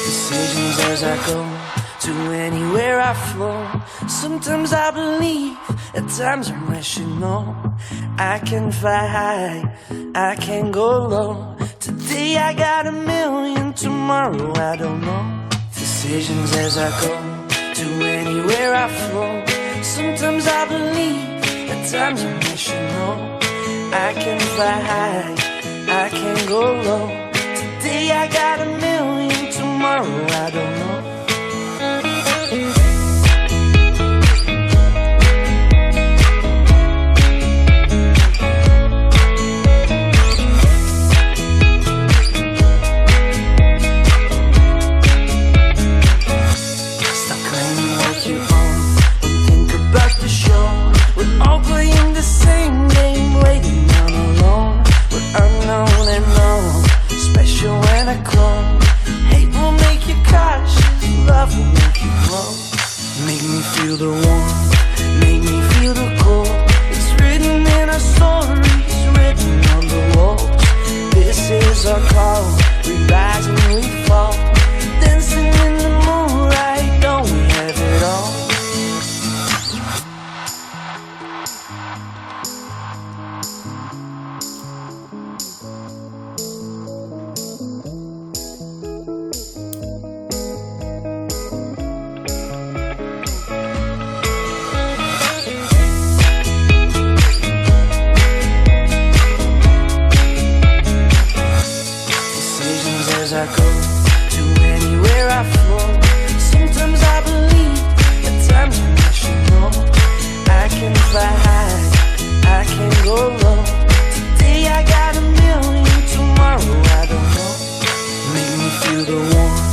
Decisions as I go, to anywhere I flow. Sometimes I believe, at times I'm rational. I can fly high, I can go low. Today I got a million, tomorrow I don't know. Decisions as I go, to anywhere I flow. Sometimes I believe, at times I'm rational. I can fly high, I can go low. Today I got a million, tomorrow I don't know. All playing the same game, waiting on alone. But unknown and known, special when I come. Hate will make you cautious, love will make you grow. Make me feel the warmth, make me feel the cold. It's written in our stories, written on the walls. This is our call, we rise and we fall. Dancing in the moonlight, don't we have it all? I go to anywhere I flow. Sometimes I believe, at times I'm rational. I can fly high, I can go low. Today I got a million, tomorrow I don't know. Make me feel the warmth,